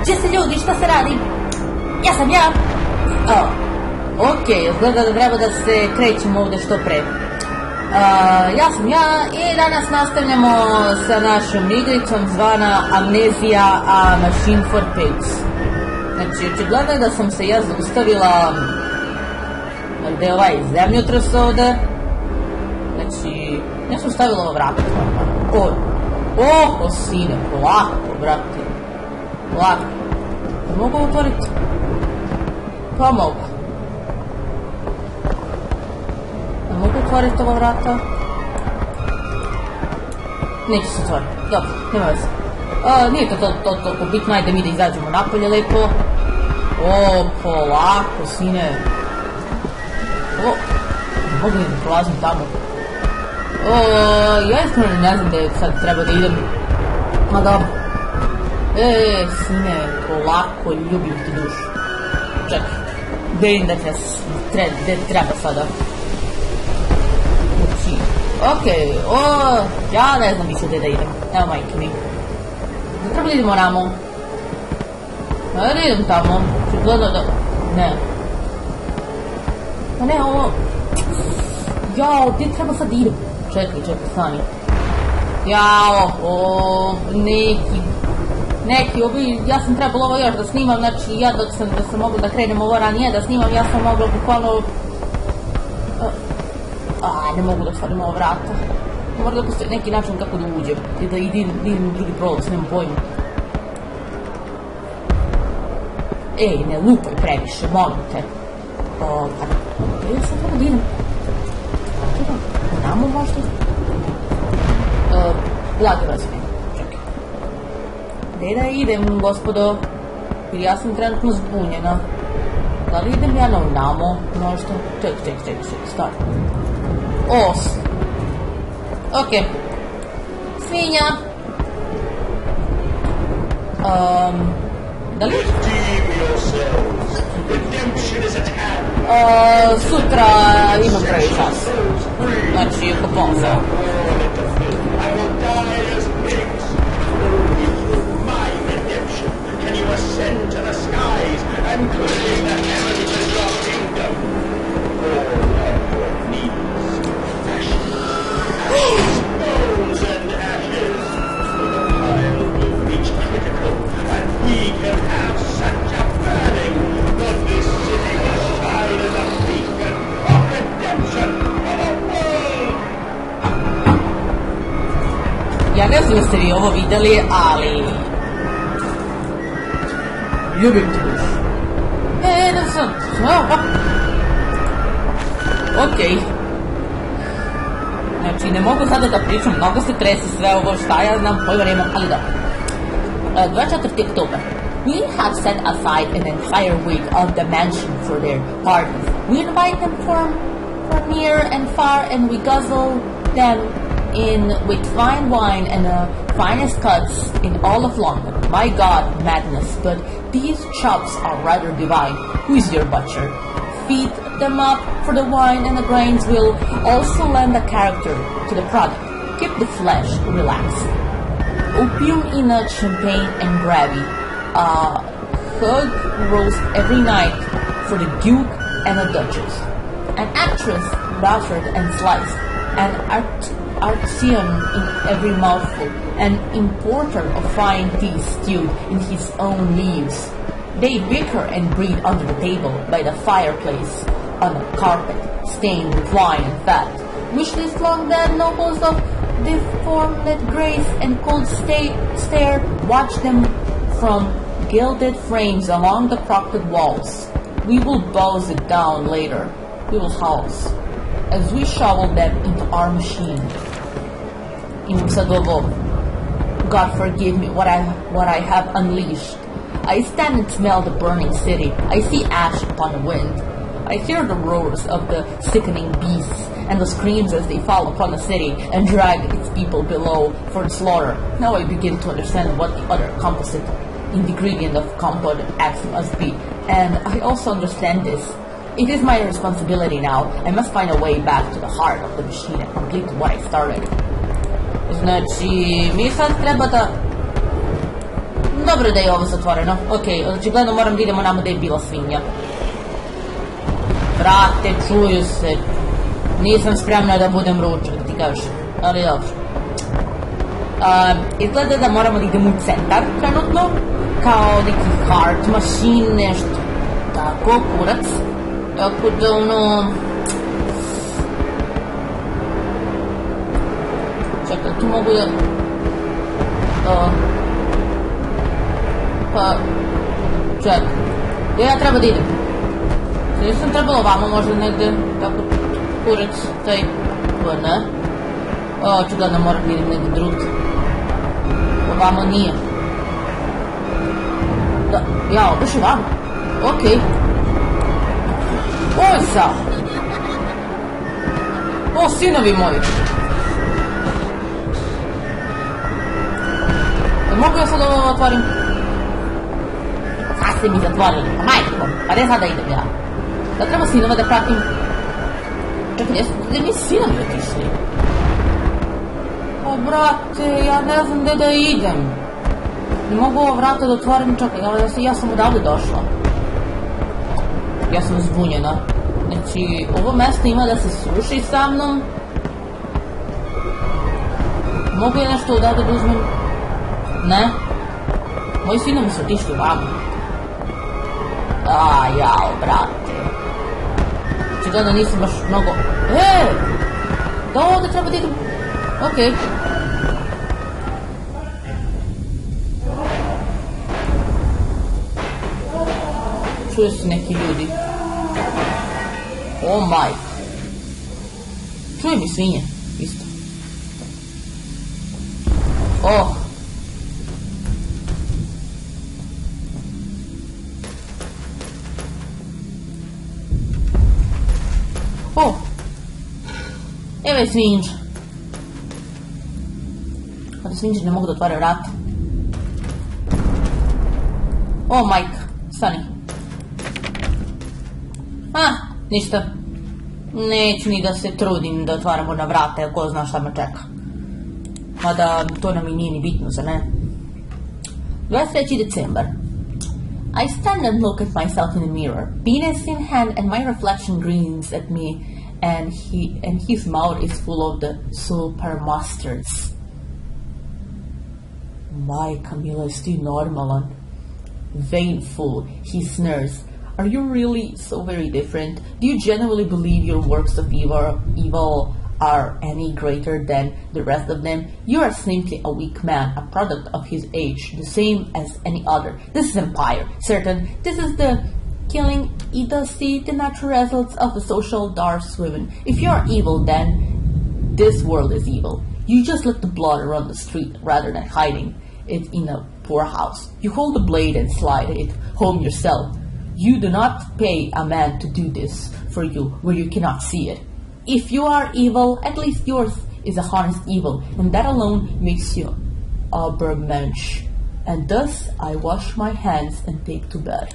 Gdje se ljudi, šta se radi? Ja sam ja. Ok, izgleda da treba da se krećemo ovdje što pre. Ja sam ja i danas nastavljamo sa našom igricom zvana Amnesia A Machine for Pigs. Znači, očigledno je da sam se ja zaustavila gdje je ovaj zemljotres ovdje. Znači, ja sam stavila ovo vrata. Sine, polako, brate. Polako. Pa mogu otvoriti? Pa mogu. Pa mogu otvoriti ovo vrata? Neće se otvoriti. Dobro, nema veze. Nije to toliko bitno, ajde mi da izađemo napolje lepo. Polako, sine. Ne mogu da prolazim tamo. Ja iskreno ne znam da sad treba da idem. Ma dobro. Sine, polako, ljubim ti dušu. Čekaj, vidim da treba sada. Znači, okej, ja ne znam više gdje da idem. Evo majke mi. Da treba da idemo ramo. Da idem tamo. Gledam da... Ne. Pa ne, ovo... Jao, gdje treba sad idem? Čekaj, stani. Jao, neki, ja sam trebala ovo još da snimam, znači ja da sam mogla da krenem ovo ranije da snimam, ja sam mogla bukvalno... Ne mogu da otvorim ovo vrata. Mora da postoji neki način kako da uđem i da idem u drugi prolaz, nemam pojma. Ne lupaj previše, molim te. Gdje sam treba da idem? Namo možda? Lagi vas mi. Čekaj. Gdje da idem, gospodo? Jer ja sam trenutno zbunjena. Da li idem ja namo možda? Čekaj, stari. Ok. Svinja. Da li? Sutra imam pravi čas. Znači, oko pola. Ja ne znam da ste vi ovo vidjeli, ali... Ljubim te dušu. Ne sam... Okej. Znači, ne mogu sada da pričam, mnogo se tresi sve ovo šta ja znam, pojma nemam, ali dobro. 24. oktober. We have set aside an entire week of the mansion for their parties. We invite them from near and far and we guzzle them in with fine wine and the finest cuts in all of London. My God, madness, but these chops are rather divine. Who is your butcher? Feed them up, for the wine and the grains will also lend a character to the product. Keep the flesh relaxed. Opium in a champagne and gravy. Hog roast every night for the Duke and the Duchess. An actress butchered and sliced. An artisan in every mouthful. An importer of fine tea stewed in his own leaves. They bicker and breed under the table by the fireplace on a carpet stained with wine and fat. Wish these long dead nobles of deformed grace and cold stare watch them from gilded frames along the crooked walls. We will bows it down later. We will house as we shovel them into our machine. Imam sad ovo. God forgive me what I have unleashed. I stand and smell the burning city. I see ash upon the wind. I hear the roars of the sickening beasts and the screams as they fall upon the city and drag its people below for slaughter. Now I begin to understand what the other composite ingredient of compound X must be, and I also understand this. It is my responsibility now. I must find a way back to the heart of the machine and complete what I started. Znači, mi sad treba da... Dobro da je ovo zatvoreno. Ok, očigledno moram da idemo namo da je bila svinja. Brate, čuju se. Nisam spremna da budem ručak, da ti kažeš. Ali dobro. Izgleda da moramo da idemo u centar trenutno. Kao neki heart machine, nešto. Tako, kurac. Tako da ono... Čekaj, tu mogu da... Pa... Čekaj. Gdje ja treba da idem? Nisam trebalo ovamo možda negde, tako, kurac, taj, ne? Očigledno moram da idem negde drugdje. Ovamo nije. Da, ja, odeš ovamo. Okej. Oj sa! O, sinovi moji! Mogu ja sad ovo otvorim? Sad ste mi zatvorili, pa majko, pa gdje sada idem ja? Da treba sinova da pratim... Čekaj, gdje mi sinovi otišli? O, brate, ja ne znam gdje da idem. Ne mogu ovo vrata da otvorim, čekaj, ja sam odavde došla. Ja sam zbunjena. Znači, ovo mesto ima da se sruši sa mnom. Mogu ja nešto odavde da uzmem? Ne? Moji sinovi su otišli vamo. Jao, brate. Očigledno nisam baš mnogo... Da ovdje treba da idem... Okej. Čuje se neki ljudi. O majko. Čuje mi svinje, isto. Evo je svinđa. Kada svinđe ne mogu da otvore vrata. O majka, stani. Ništa. Neću ni da se trudim da otvaramo na vrata, jer ko zna šta me čeka. Mada to nam i nije ni bitno, za ne? 23. decembar. I stand and look at myself in the mirror, penis in hand, and my reflection grins at me, and his mouth is full of the super mustards. My, Camila, is still normalan. Vainful, he sneers. Are you really so very different? Do you genuinely believe your works of evil are any greater than the rest of them? You are simply a weak man, a product of his age, the same as any other. This is empire, certain. This is the killing, the natural results of the social Darth women. If you are evil, then this world is evil. You just let the blood run the street rather than hiding it in a poorhouse. You hold the blade and slide it home yourself. You do not pay a man to do this for you where you cannot see it. If you are evil, at least yours is a honest evil, and that alone makes you Obermensch. And thus I wash my hands and take to bed.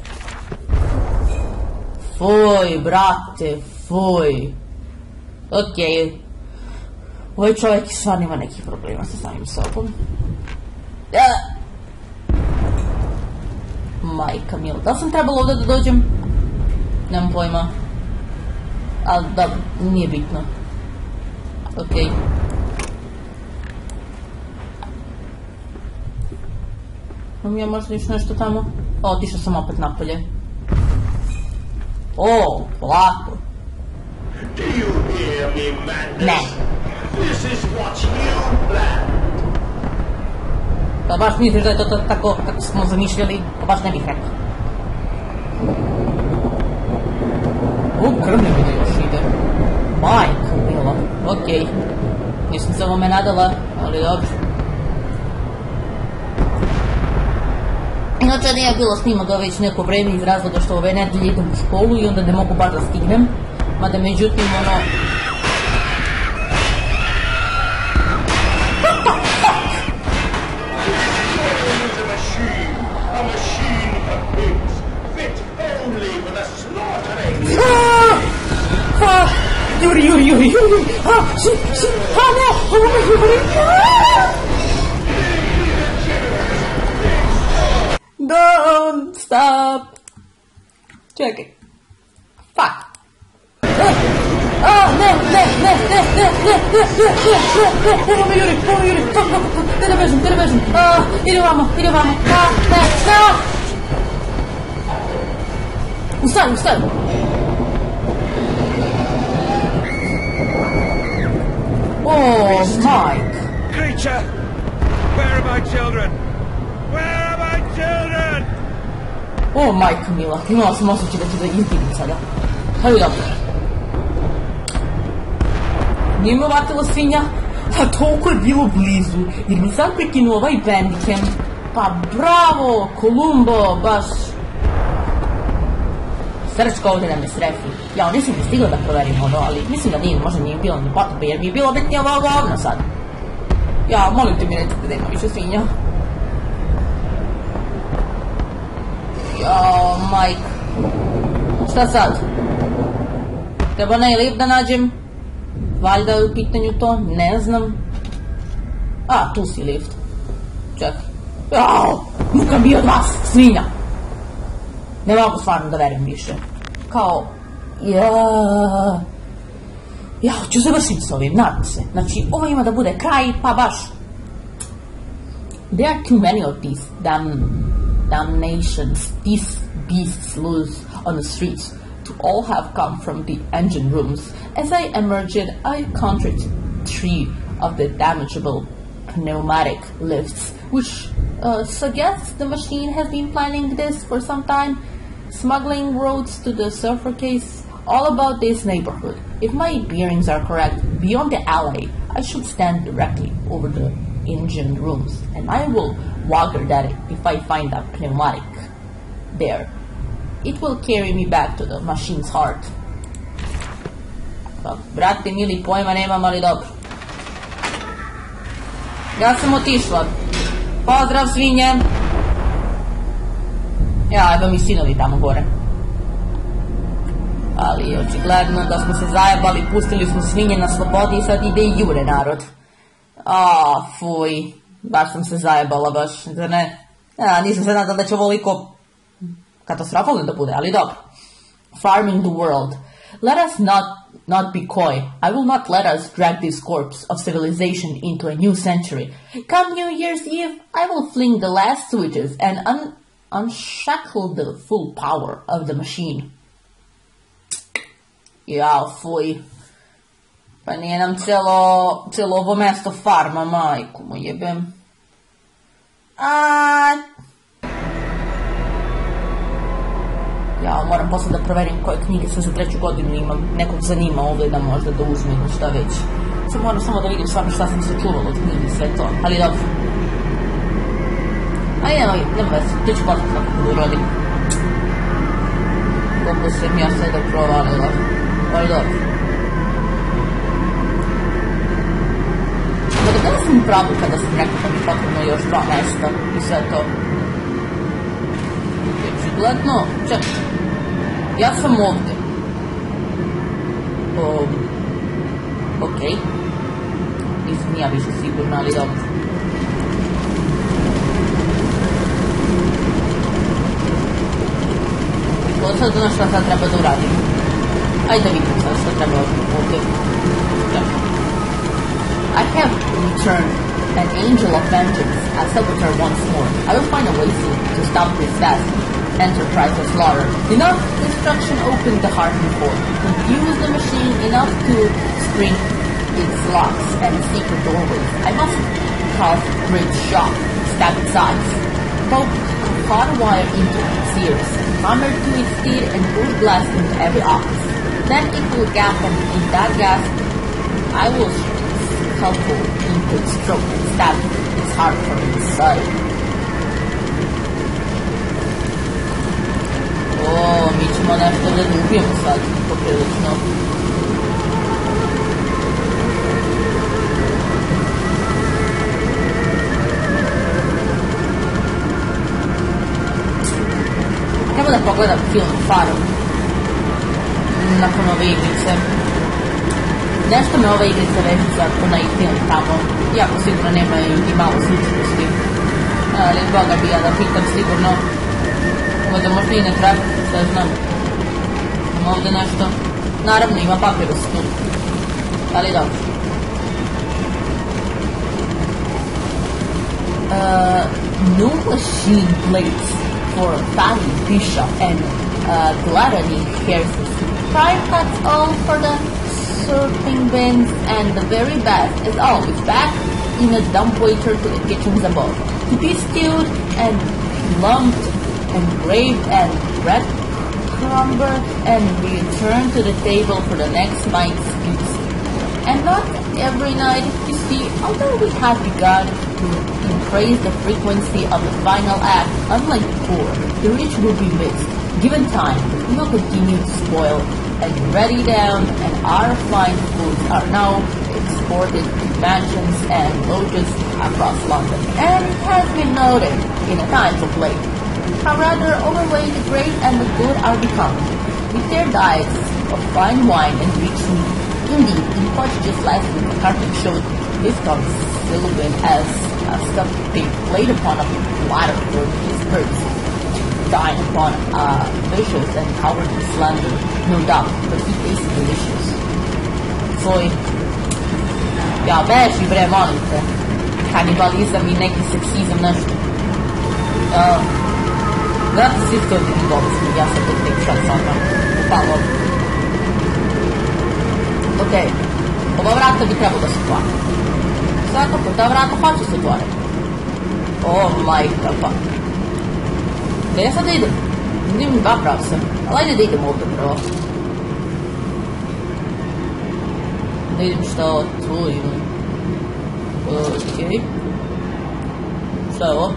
Fuj, brate, fuj. Okej. Ovaj čovjek stvarno ima nekih problema sa samim sobom. Majka mila, da li sam trebala ovdje da dođem? Nemam pojma. Ali da, nije bitno. Okej. Imam ja možda još nešto tamo? Otišao sam opet napolje. Polako. Ne. Pa baš misliš da je to tako kako smo zamišljali, pa baš ne bih rekao. Krvne mi da još ide. Majka mila, okej. Nisam se ovome nadala, ali dobro. Inače nije bilo snimaka već neko vreme iz razloga što ove nedelje idem u školu i onda ne mogu baš da stignem. Mada međutim ono... Yuri! No! Don't stop. Čekaj. Fuck. Ne, Juri, te da bežim, idi ovamo, ne. Ustavi. Oh, Mike. Creature, where are my children? O, majka mila, imala sam osjećaj da će da izdigim sada. Hajde dobro. Nije me uvatila svinja, a toliko je bilo blizu, jer mi sad prekinuo ovaj bendikem. Pa bravo, Kolumbo, baš. Srčka ovdje nam je srefi. Ja, nisam ni stigla da proverim ono, ali mislim da nije, možda nije bilo ni potrebe, jer mi je bilo bitnije ovo govno sad. Ja, molim te mi recite da ima više svinja. Jao, Mike. Šta sad? Treba ne lift da nađem? Valjda je u pitanju to, ne znam. A, tu si lift. Čekaj. Jao, muka bi od vas, svinja. Ne mogu stvarno da verujem više. Kao, ja, hoću završiti s ovim, nadam se. Znači, ovo ima da bude kraj, pa baš. There are too many of these damnations, these beasts loose on the streets, to all have come from the engine rooms. As I emerged, I encountered 3 of the damageable pneumatic lifts, which suggests the machine has been planning this for some time, smuggling roads to the surface, all about this neighborhood. If my bearings are correct, beyond the alley, I should stand directly over the engine rooms, and I will wager that if I find a pneumatic there, it will carry me back to the machine's heart. Pa, brate, mili, pojma nemam, ali dobro. Ja sam otišla. Pozdrav, svinje. Ja, evo mi sinovi tamo gore. Ali, očigledno da smo se zajebali, pustili smo svinje na slobodi i sad ide i jure narod. Fuj. Baš sam se zajebala, baš, da ne. Nisam se nadala da će ovoliko katastrofalno da bude, ali dobro. Farming the world. Let us not be coy. I will not let us drag this corpse of civilization into a new century. Come New Year's Eve, I will fling the last switches and unshackle the full power of the machine. Ja, fuj. Pa nije nam celo ovo mesto farma, majku mu jebem. Ja, moram posle da proverim koje knjige sve za 3. godinu imam. Nekog zanima ovdje da možda da uzme ili šta već. Sad moram samo da vidim stvarno šta sam se čuvala od knjige, sve to. Ali dobro. Nema veze, to ću posle kako da uradim. Kako sam ja sve da provalila. Ali dobro. Da sam pravu kada sam rekao da mi potrebno još 2 mesta i sve to. Očigledno, čekaj, ja sam ovdje. Okej. Nisam ja više sigurna, ali dobro. To sad znaš šta sad treba da uradim. Ajde da vidim sad šta treba ovdje. Čekaj. I have returned an angel of vengeance as servitor once more. I will find a way soon to stop this vast enterprise of slaughter. Enough destruction opened the heart before, confuse the machine enough to spring its locks and secret doorways. I must cause great shock, stab its sides, poke hot wire into its ears, hammer to its teeth and push glass into every office. Then it will gasp, and in that gasp, I will helpful into its throat and stab its heart from inside. Mi ćemo nešto da ljubimo sad, poprilično. Treba da pogledam film Farm nakon ove igrice. Nešto me ova igrica veže za onaj film tamo, jako sigurno nemaju ni malo sličnosti, ali Boga bi ja da pitam sigurno. Možda možda i ne treba, šta znam. Ima ovdje nešto. Naravno, ima papirus tu. Ali dobro. New machine plates for fatty bishop and gluttony hairs. Prime cuts all for the serving bins, and the very best is always back in a dumbwaiter to the kitchens above, to be stewed and lumped and graved and breadcrumbered and returned to the table for the next night's feast. And not every night, you see, although we have begun to increase the frequency of the final act, unlike before, the rich will be mixed. Given time, we will continue to spoil and ready down, and our fine foods are now exported to mansions and lodges across London. And it has been noted in the times of late how rather overweight the great and the good are becoming, with their diets of fine wine and rich meat. Indeed, in Punch just last week, the carpet showed Viscount Sylvan as a stuffed pig laid upon a platter for his birds, dine upon vicious and cowardly slander, no doubt, but he tasted delicious. Svoj, ja beži bre, molim te, kanibalizam i neki seksizam, nešto. Znate svi što je biti bolesni, ja sam tek šal sa mnom, upalo. Okej, ova vrata bi trebalo da se otvara. Svakako, ta vrata hoće se otvoriti. O, majka pa. Da ja sada idem? Idem dva pravca. Ali ajde da idem ovdje prvo. Da idem šta tu imam. Okej. Šta je ovo?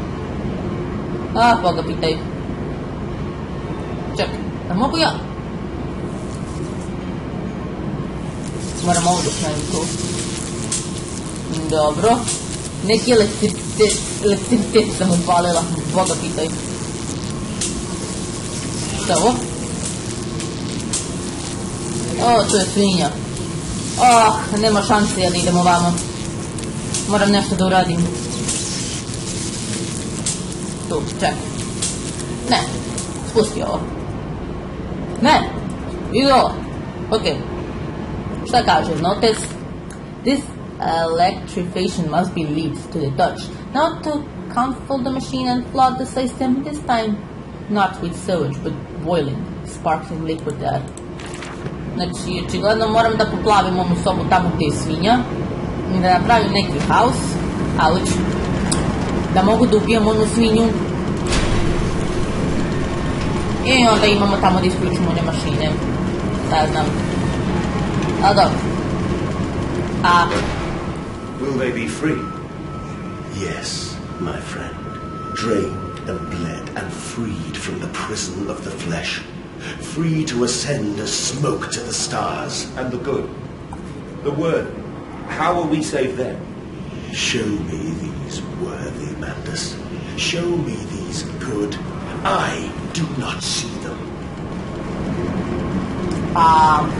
A, koga pitaj. Čekaj, da mogu ja? Moram ovdje smijem tu. Dobro. Neki elektricitet sam upalila. Boga pitaj. Šta je ovo? O, to je svinja. Nema šanse ja da idem ovamo. Moram nešto da uradim. Tu, čekaj. Ne, spusti ovo. Ne, vidi ovo. Okej. Šta kaže? Notice, this electrification must be lead to the Dutch. Not to control the machine and flood the system, this time not with sewage, but boiling, sparkling liquid there. Znači, očigledno moram da poplavim onu sobu tamo gdje je svinja i da napravim neki haos, da mogu da ubijem onu svinju i onda imamo tamo da isključimo one mašine. Da znam. A dobro. Will they be free? Yes, my friend. Drained and bled and freed from the prison of the flesh. Free to ascend as smoke to the stars. And the good? The word? How will we save them? Show me these worthy Mandus. Show me these good. I do not see them.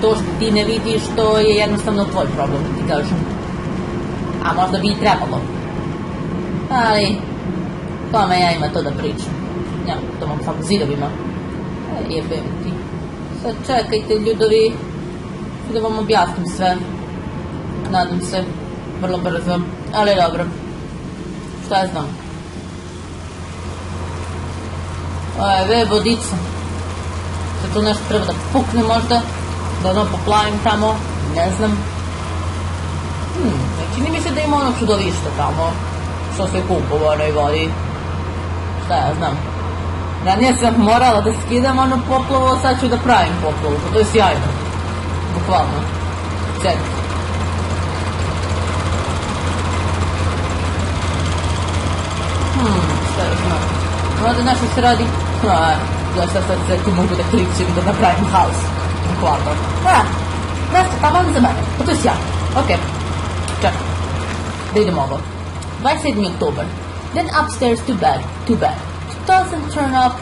To što ti ne vidiš, to je jednostavno tvoj problem, ti kažem. A možda bi i trebalo. Ali, kome ja ima to da pričam? Ja, to mogu samo zidovima. Jebem ti. Sad čekajte, ljudovi, da vam objasnim sve. Nadam se, vrlo brzo, ali dobro. Šta ja znam? Vodica. Sad tu nešto treba da pukne možda, da ono poplavim tamo, ne znam. Čini mi se da ima ono čudovište tamo, što se kupa u onoj vodi. Šta ja znam. Ranije sam morala da skidam ono poplavu, sad ću da pravim poplavu, to je sjajno. Bukvalno. Čekaj. Šta još znam. Ovdje nešto se radi. Znaš šta sad tu mogu da klikćem i da napravim haos. Bukvalno. Nešto tamo za mene. Pa to je sjajno. Okej. Čekaj. Da idemo ovo. 27. Oktober. Then upstairs to bed. Doesn't turn up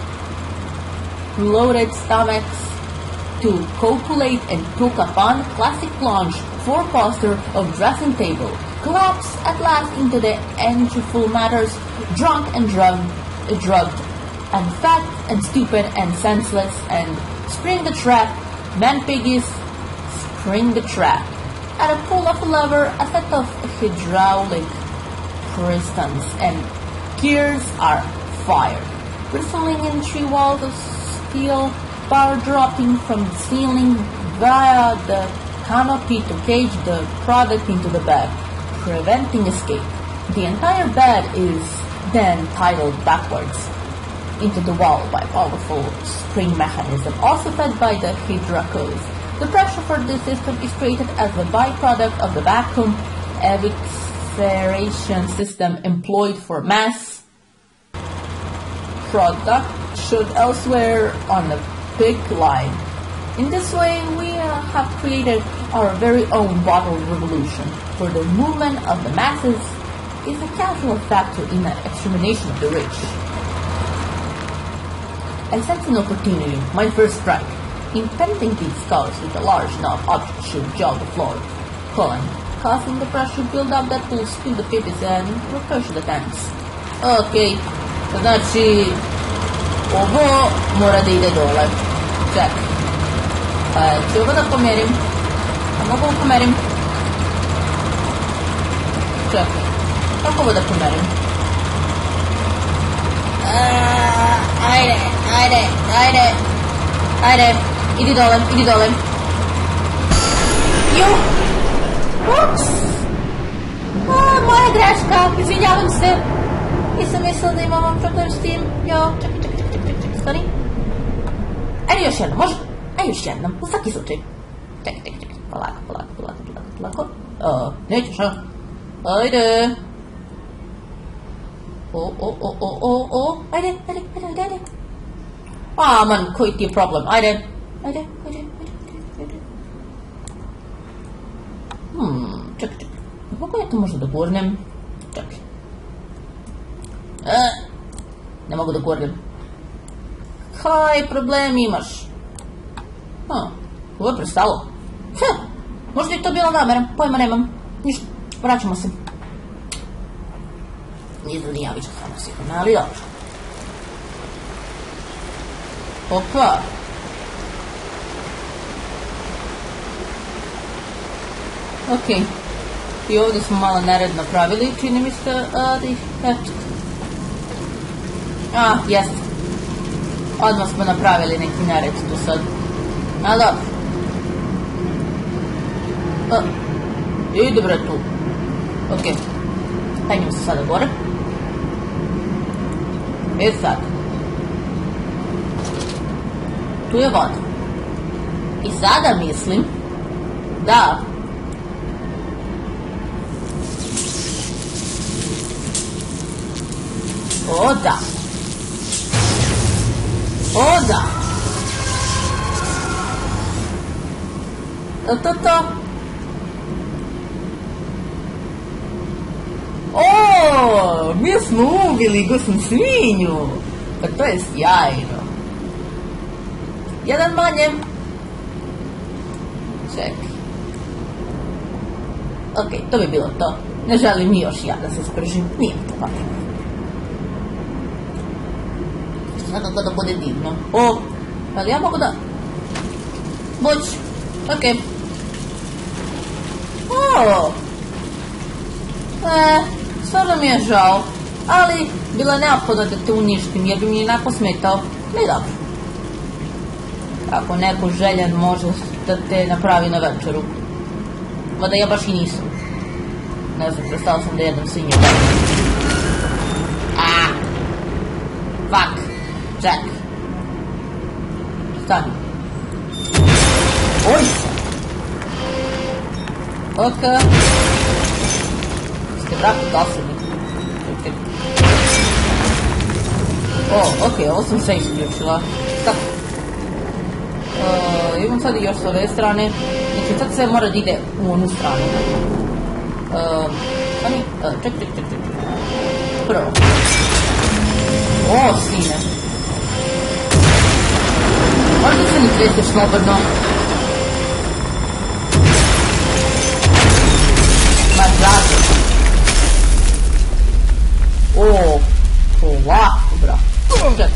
loaded stomachs to copulate and cook upon classic plunge, four-poster of dressing table, collapse at last into the angeful matters, drunk and drugged, and fat and stupid and senseless and spring the trap, man piggies, spring the trap. At a pull of a lever, a set of hydraulic pistons and gears are fired, bristling in 3 walls of steel, power dropping from the ceiling via the canopy to cage the product into the bed, preventing escape. The entire bed is then tidaled backwards into the wall by a powerful spring mechanism, also fed by the hydraulics. The pressure for this system is created as a byproduct of the vacuum evisceration system employed for mass production elsewhere on the big line. In this way, we have created our very own bottle revolution, for the movement of the masses is a casual factor in the extermination of the rich. I sense an opportunity, my first strike. Impending these skulls with a large enough object should jog the floor, causing the pressure build up that will spill the pippies and refresh the tanks. Ok, znači ovo mora da ide dole. Čekaj. Ću ovo da pomerim. A mogu ovo pomerim? Čekaj. Kako ovo da pomerim? Ajde. Idi dole. Ju! Ups! Moja greška, izvinjavam se. Nisam mislila da imam problem s tim. Jo, čekaj. Stani. Ajde još jednom, može? Ajde još jednom, u svaki slučaj. Čekaj. Polako. Nećeš, a? Ajde. Ajde. Man, koji ti je problem? Ajde. Čekaj. Kako ja to možda da gurnem? Čekaj. Ne mogu da gurnem. Kaj problem imaš? Ovo je prestalo. Možda je to bila namera, pojma nemam. Ništa, vraćamo se. Izgleda ja više samo sigurno, ali dobro. Opa. Ok. I ovdje smo malo nered napravili, čini mi se da ih eto. Jest. Odmah smo napravili neki nered tu sad. Dobro. Ide bre tu. Ok. Penjemo se sada gore. Sad. Tu je voda. I sada mislim da O da. Je li to to? Mi smo ubili gusnu svinju. Pa to je sjajno. Jedan manje. Čekaj. Ok, to bi bilo to. Ne želim još ja da se spržim. Nije to pametno. Nekako da bude divno. Ali ja mogu da... Buć. Ok. Stvarno mi je žao. Ali, bilo je neophodno da te uništim, jer bi mi jednako smetao. Ne dobro. Ako neko željan može da te napravi na večeru. Mada ja baš i nisam. Ne znam, prestao sam da jedem svinju. Fuck. Čekaj. Stani. Oj se. Ok. Ste vrati dosadni. Ok, ovo sam sve isključila. Tako. Imam sad i još s ove strane. Znači sad sve mora da ide u onu stranu. Čekaj. Prvo. Sine. Možda se ne krećeš slobodno. Ma drago. Polako, bra. Čekaj.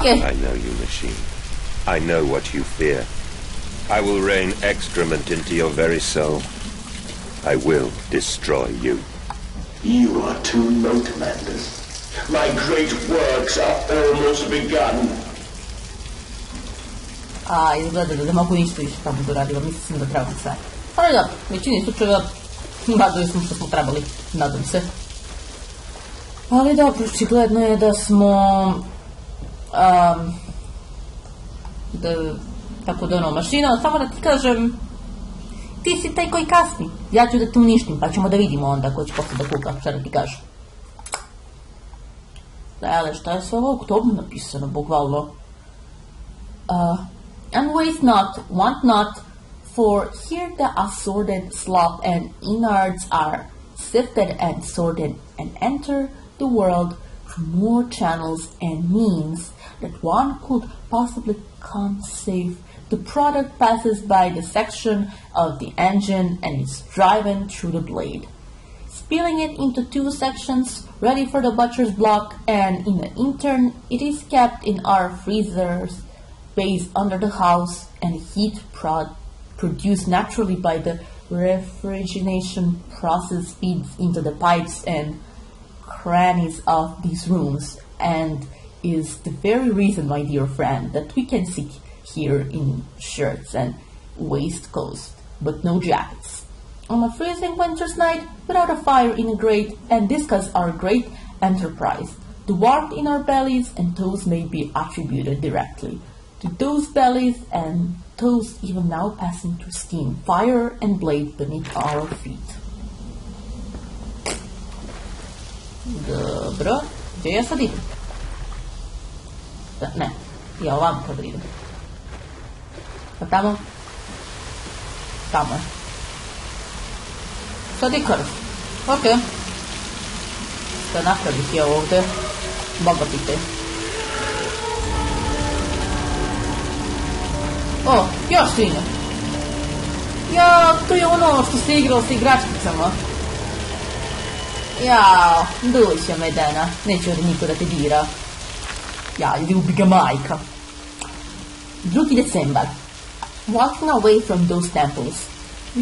Okej. I know you, machine. I know what you fear. I will rain excrement into your very soul. I will destroy you. You are too late, Mandus. My great works are almost begun. A, izgleda da ne mogu ništa više tamo da uradila, mislim da trebam sve. Ali da, većini slučajeva radili smo što smo trebali, nadam se. Ali dobro, očigledno je da smo... tako da ono, mašina, samo da ti kažem, ti si taj koji kasni, ja ću da te uništim, pa ćemo da vidimo onda ko će posle da kuka, šta da ti kažem. Ale šta je sve ovo u oktobru napisano, bukvalno? And waste not, want not, for here the assorted sloth and innards are sifted and sorted and enter the world through more channels and means that one could possibly conceive. The product passes by the section of the engine and is driven through the blade, spilling it into two sections, ready for the butcher's block, and in the intern it is kept in our freezers base under the house, and heat produced naturally by the refrigeration process feeds into the pipes and crannies of these rooms, and is the very reason, my dear friend, that we can sit here in shirts and waistcoats, but no jackets, on a freezing winter's night without a fire in a grate, and discuss our great enterprise. The warmth in our bellies and toes may be attributed directly to those bellies and toes even now passing through steam, fire, and blade beneath our feet. Dobro, gdje ja sad idem? Ne, ja ovamo treba idem. Pa tamo? Tamo je. Sad i krv. Okej. Šta napravih je ovdje? Boga pitaj. O, još svinja. Ja, to je ono što se igralo sa igračkicama. Ja, duša medena, neće ovdje niko da te dira. Ja, ljubi ga majka. 2. December. Walking away from those temples,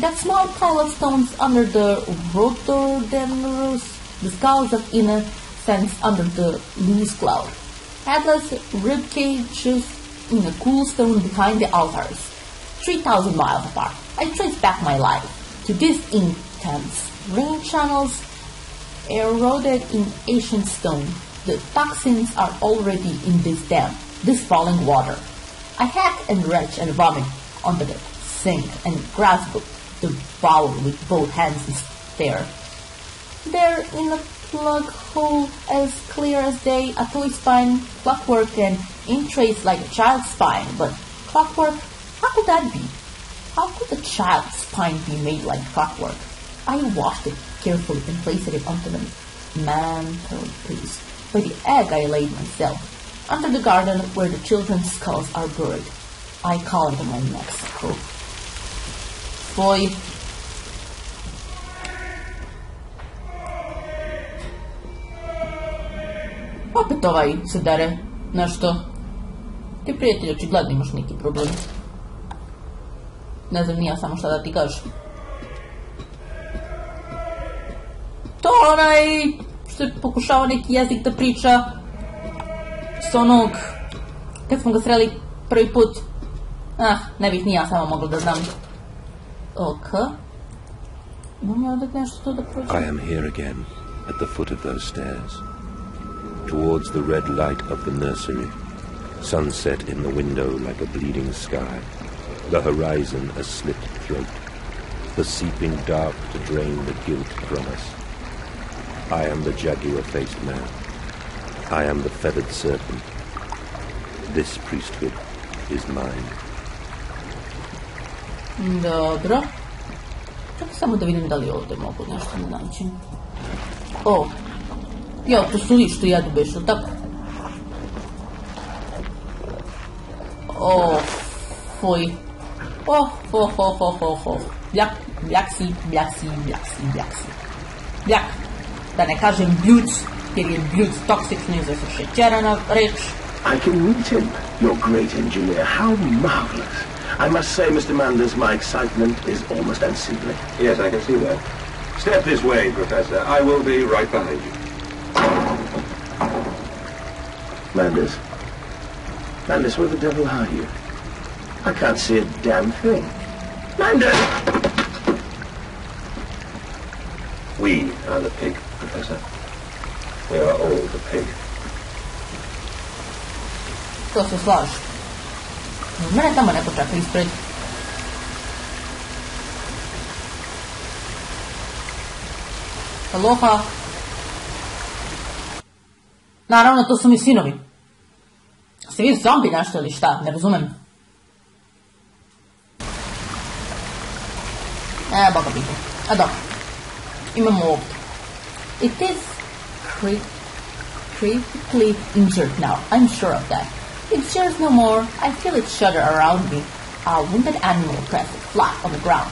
that small pile of stones under the rhododendrons, the skulls of innocents under the loose cloud, headless rib cages in a cool stone behind the altars, 3,000 miles apart. I trace back my life to these intense rain channels eroded in ancient stone. The toxins are already in this dam, this falling water. I hack and retch and vomit onto the sink and grasp the bowl with both hands and stare. There in a plug hole as clear as day, a toy spine, clockwork and in trace like a child's spine, but clockwork, how could that be? How could a child's spine be made like clockwork? I washed it carefully and placed it onto the mantelpiece. By the egg I laid myself, under the garden where the children's skulls are buried. I call it my Mexico. Boy. Opet ovaj se dere nešto. Ti prijatelj očigledno imaš neki problem. Ne znam nija samo šta da ti kažem. To onaj što je pokušao neki jezik da priča s onog kad smo ga sreli prvi put. Ne bih ni ja samo mogla da znam. Ok. Imam ja ovdje nešto to da prođem. I am here again, at the foot of those stairs. Towards the red light of the nursery, sunset in the window like a bleeding sky, the horizon a slit throat, the seeping dark to drain the guilt from us. I am the jaguar-faced man. I am the feathered serpent. This priesthood is mine. Dobro. Čekaj samo da vidim da li ovdje mogu nešto da nađem. O! Jo, to su li što jedu beš, ili tako? O, fuj. Bljaksi. Da ne kažem bljuc, jer je bljuc toksično izvesa šećerana reč. I can meet him, your great engineer. How marvelous. I must say, Mr. Manders, my excitement is almost unseemly. Yes, I can see that. Step this way, Professor. I will be right behind you. Manders? Manders, where the devil are you? I can't see a damn thing. Manders! We are the pig, Professor. We are all the pig. To se slaži. Mene tamo neko čeka ispred. Aloha. Naravno, to su mi sinovi. Ste vi zombi nešto ili šta? Ne razumem. Boga bih. A dobro. Imamo ovdje. It is critically injured now. I'm sure of that. It shares no more. I feel it shudder around me. A wounded animal presses flat on the ground.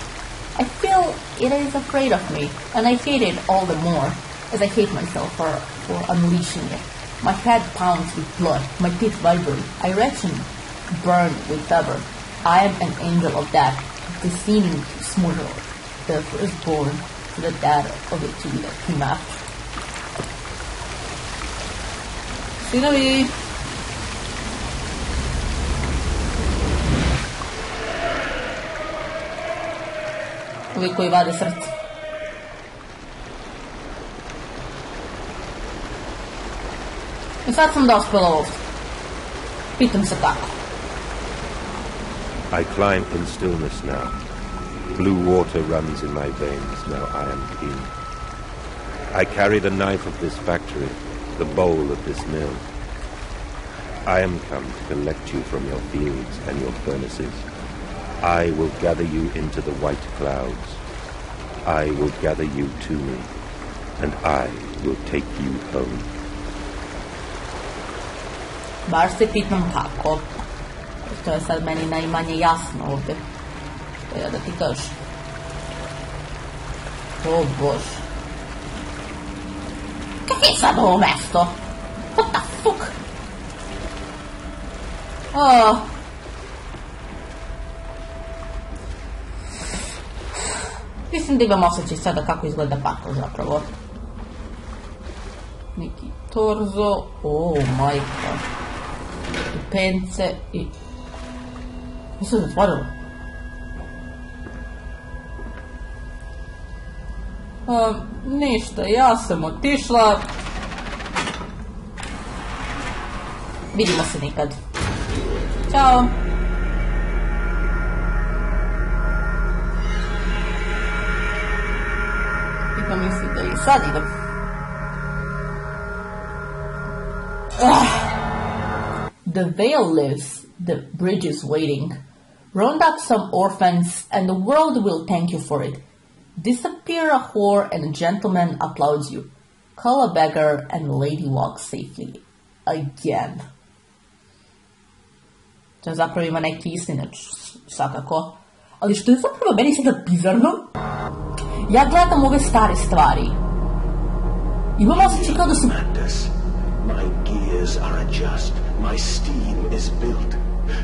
I feel it is afraid of me, and I hate it all the more, as I hate myself for unleashing it. My head pounds with blood, my teeth vibrate, I retch and burn with fever. I am an angel of death, descending to smother the firstborn to the death of the two that came after. Sinovi! Ovi koji vade srce. I sad sam dospela ovdje. Pitam se kako. I climb in stillness now. Blue water runs in my veins, now I am clean. I carry the knife of this factory, the bowl of this mill. I am come to collect you from your fields and your furnaces. I will gather you into the white clouds. I will gather you to me, and I will take you home. Baš se pitam kako. To je sad meni najmanje jasno ovdje. Što ja da ti kažem. O Bože. Kako je sad ovo mesto? What the fuck? Mislim da imam osjećaj sada kako izgleda pakao zapravo. Neki torzo. Majka. I pence i... Nisam zatvorila. Ništa, ja sam otišla. Vidimo se nikad. Ćao. I pa mislim da i sad idem. The veil lives, the bridge is waiting. Round up some orphans, and the world will thank you for it. Disappear a whore, and a gentleman applauds you. Call a beggar, and the lady walks safely. Again. To zapravo ima neki istinač, svakako. Ali što je zapravo meni sada bizarno, ja gledam ove stare stvari. Imam osjećaj kao da su... My gears are adjust, my steam is built.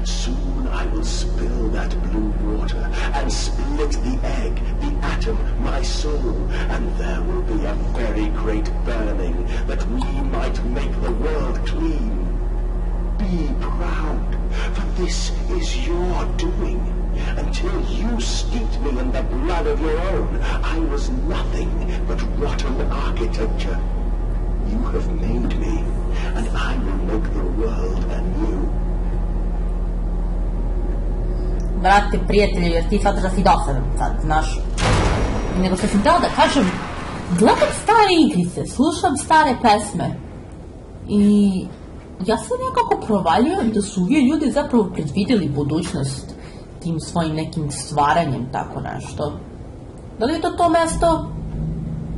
Soon I will spill that blue water and split the egg, the atom, my soul, and there will be a very great burning that we might make the world clean. Be proud, for this is your doing. Until you steeped me in the blood of your own, I was nothing but rotten architecture. You have made me, and I will make the world anew. Brate, prijatelju, jer ti sad da si dosadan sad, znaš. Nego što sam htjela da kažem, gledam stare igrice, slušam stare pesme. I ja sam nekako provaljujem da su ovi ljudi zapravo predvidjeli budućnost tim svojim nekim stvaranjem, tako nešto. Da li je to mesto?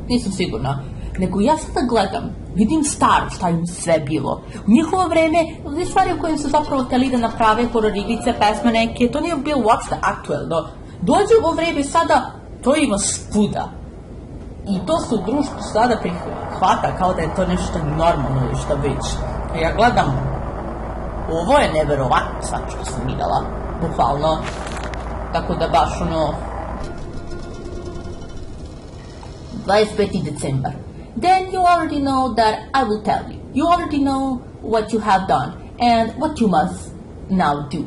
Nisam sigurna. Nego ja sada gledam, vidim staro šta im sve bilo. U njihovo vreme, dvije stvari u kojim su zapravo htjeli da naprave horor igrice, pesme neke, to nije bilo uopšte aktuelno. Dođe u ovo vreme sada, to ima svuda. I to su društvo sada prihvata kao da je to nešto normalno ili što već. Ja gledam ovo je neverovatno sad što sam videla, bukvalno, tako da baš 25. December. Then you already know that I will tell you. You already know what you have done and what you must now do.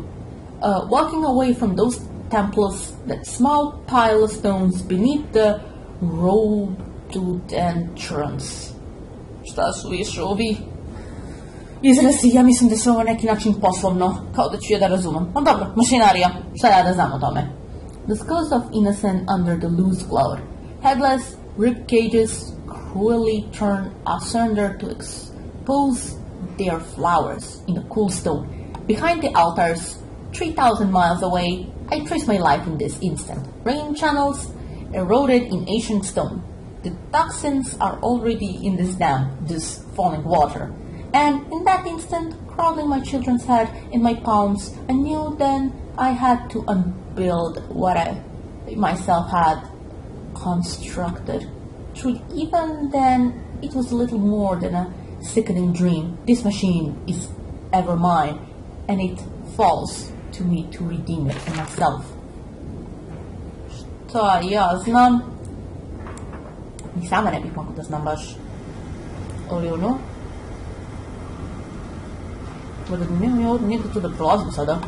Walking away from those temples, that small pile of stones beneath the road-to entrance. Šta su više ovi izrazi? Ja mislim da se ovo neki način poslovno, kao da ću ja da razumem. No dobro, mašinarija, šta ja da znam o tome? The skulls of innocent under the loose floor. Headless rib cages cruelly turn asunder to expose their flowers in the cool stone. Behind the altars, 3,000 miles away, I trace my life in this instant. Rain channels eroded in ancient stone. The toxins are already in this dam, this falling water. And in that instant, crawling my children's head in my palms, I knew then I had to unbuild what I myself had constructed. Truly, even then, it was a little more than a sickening dream. This machine is ever mine, and it falls to me to redeem it for myself. Šta ja znam? Ni sama ne bih mogla da znam baš. Ali nije to da prolazim sada.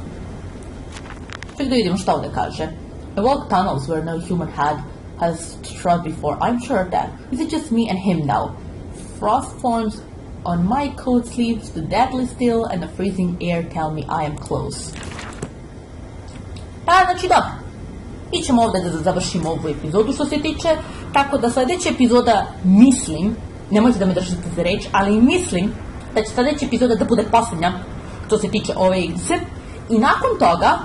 Ček da vidimo šta ovdje kaže. I walk tunnels where no human has trod before. I'm sure of that. Is it just me and him now? Frost forms on my coat sleeves, the deadly still and the freezing air tell me I am close. Znači dobro, ićemo ovdje da završimo ovu epizodu što se tiče, tako da sljedeća epizoda, mislim, nemojte da me držite za reč, ali mislim da će sljedeća epizoda da bude posljednja što se tiče ove igrice. I nakon toga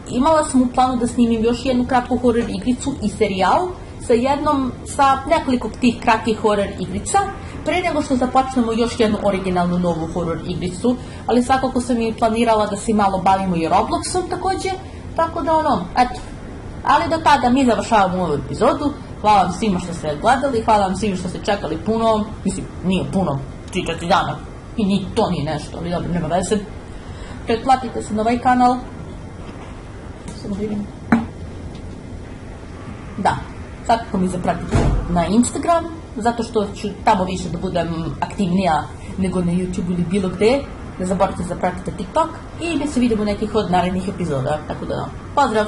imala sam u planu da snimim još jednu kratku horror igricu i serijal sa nekoliko tih kratkih horror igrica pre nego što započnemo još jednu originalnu novu horror igricu, ali svakako sam i planirala da se malo bavimo i Robloxom također, tako da eto. Ali do tada mi završavamo ovu epizodu. Hvala vam svima što ste gledali, hvala vam svima što ste čekali puno, mislim, nije puno, 3-4 dana, i ni to nije nešto, ali dobro, nema veze. Pretplatite se na ovaj kanal. Samo vidim. Da, svakako mi zapratite na Instagram, zato što ću tamo više da budem aktivnija nego na YouTube ili bilo gde. Ne zaboravite zapratite TikTok i mi se vidimo u nekih od narednih epizoda, tako da pozdrav!